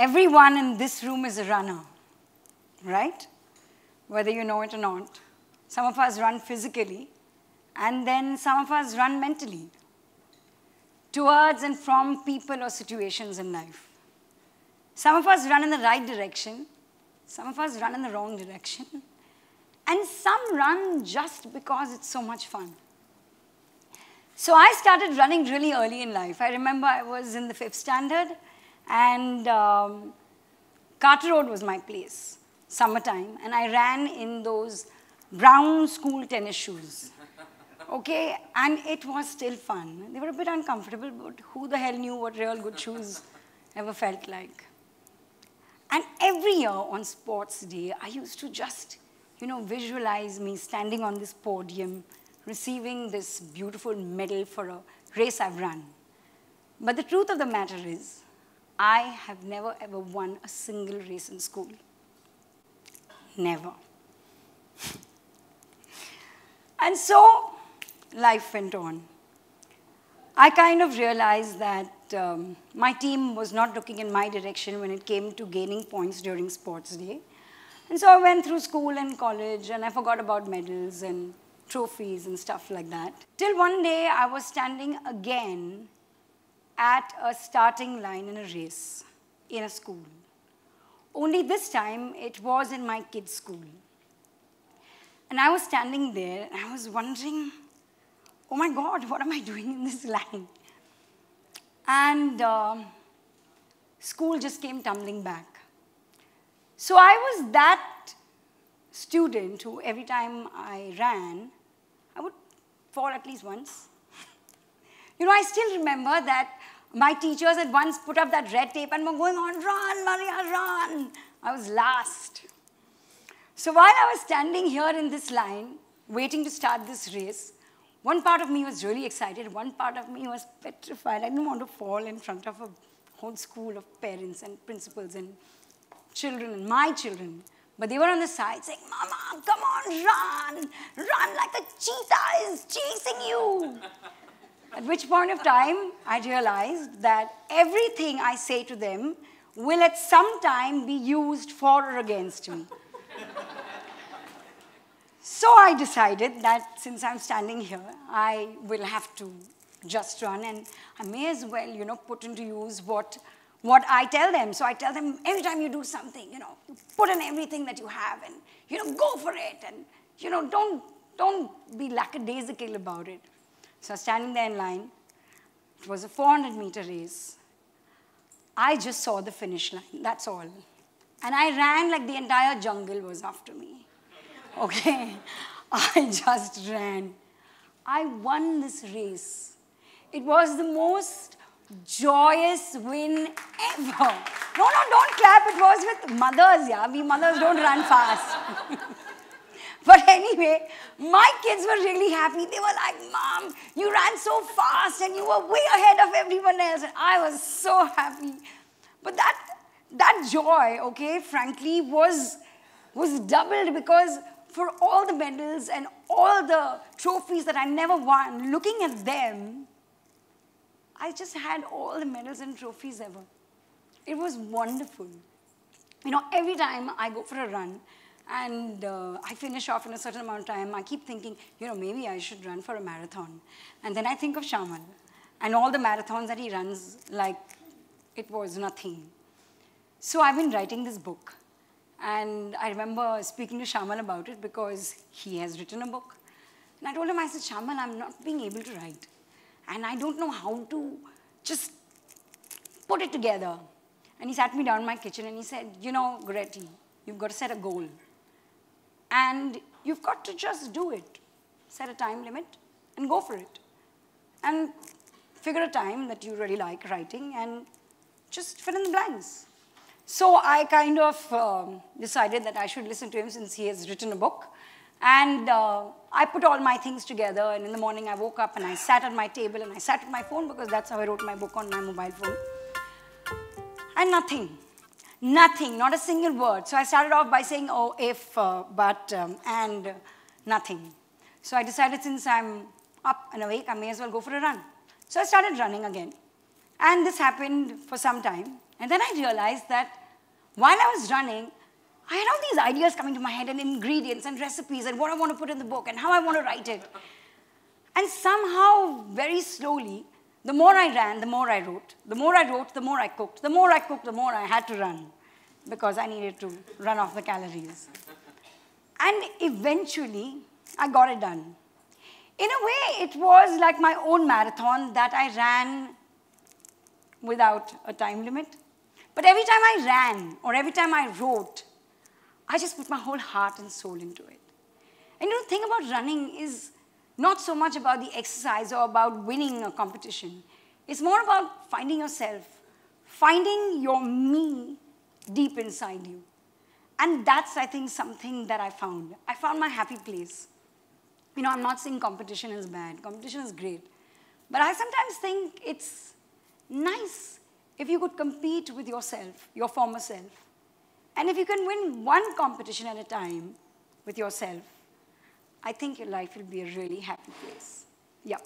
Everyone in this room is a runner, right? Whether you know it or not. Some of us run physically, and then some of us run mentally, towards and from people or situations in life. Some of us run in the right direction, some of us run in the wrong direction, and some run just because it's so much fun. So I started running really early in life. I remember I was in the 5th standard, and Carter Road was my place, summertime, and I ran in those brown school tennis shoes. Okay, and it was still fun. They were a bit uncomfortable, but who the hell knew what real good shoes ever felt like? And every year on sports day, I used to just, visualize me standing on this podium, receiving this beautiful medal for a race I've run. But the truth of the matter is, I have never ever won a single race in school. Never. And so, life went on. I kind of realized that my team was not looking in my direction when it came to gaining points during sports day. And so I went through school and college, and I forgot about medals and trophies and stuff like that. Till one day, I was standing again at a starting line in a race in a school. Only this time, it was in my kids' school. And I was standing there, and I was wondering, oh my God, what am I doing in this line? And school just came tumbling back. So I was that student who every time I ran, I would fall at least once. I still remember that my teachers had once put up that red tape and were going on, run, Maria, run. I was last. So while I was standing here in this line, waiting to start this race, one part of me was really excited, one part of me was petrified. I didn't want to fall in front of a whole school of parents and principals and children and my children. But they were on the side saying, Mama, come on, run. Run like a cheetah is chasing you. At which point of time, I realized that everything I say to them will at some time be used for or against me. So I decided that since I'm standing here, I will have to just run, and I may as well, put into use what I tell them. So I tell them, every time you do something, you put in everything that you have and, go for it. And, don't be lackadaisical about it. So I was standing there in line. It was a 400-meter race. I just saw the finish line, that's all. And I ran like the entire jungle was after me. Okay, I just ran. I won this race. It was the most joyous win ever. No, don't clap. It was with mothers, yeah. We mothers don't run fast. But anyway, my kids were really happy. They were like, Mom, you ran so fast and you were way ahead of everyone else. And I was so happy. But that joy, okay, frankly, was doubled because for all the medals and all the trophies that I never won, looking at them, I just had all the medals and trophies ever. It was wonderful. Every time I go for a run and I finish off in a certain amount of time, I keep thinking, maybe I should run for a marathon. And then I think of Shamal and all the marathons that he runs like it was nothing. So I've been writing this book. And I remember speaking to Shamal about it because he has written a book. And I told him, I said, Shamal, I'm not being able to write. And I don't know how to just put it together. And he sat me down in my kitchen and he said, Goretti, you've got to set a goal. And you've got to just do it. Set a time limit and go for it. And figure a time that you really like writing and just fill in the blanks. So I kind of decided that I should listen to him since he has written a book. And I put all my things together, and in the morning I woke up and I sat at my table and I sat with my phone because that's how I wrote my book, on my mobile phone. And nothing, not a single word. So I started off by saying, oh, if, but, and nothing. So I decided since I'm up and awake, I may as well go for a run. So I started running again. And this happened for some time. And then I realized that while I was running, I had all these ideas coming to my head and ingredients and recipes and what I want to put in the book and how I want to write it. And somehow, very slowly, the more I ran, the more I wrote. The more I wrote, the more I cooked. The more I cooked, the more I had to run because I needed to run off the calories. And eventually, I got it done. In a way, it was like my own marathon that I ran without a time limit. But every time I ran or every time I wrote, I just put my whole heart and soul into it. And the thing about running is not so much about the exercise or about winning a competition. It's more about finding yourself, finding your me deep inside you. And that's, I think, something that I found. I found my happy place. I'm not saying competition is bad. Competition is great. But I sometimes think it's nice if you could compete with yourself, your former self. And if you can win one competition at a time with yourself, I think your life will be a really happy place. Yup.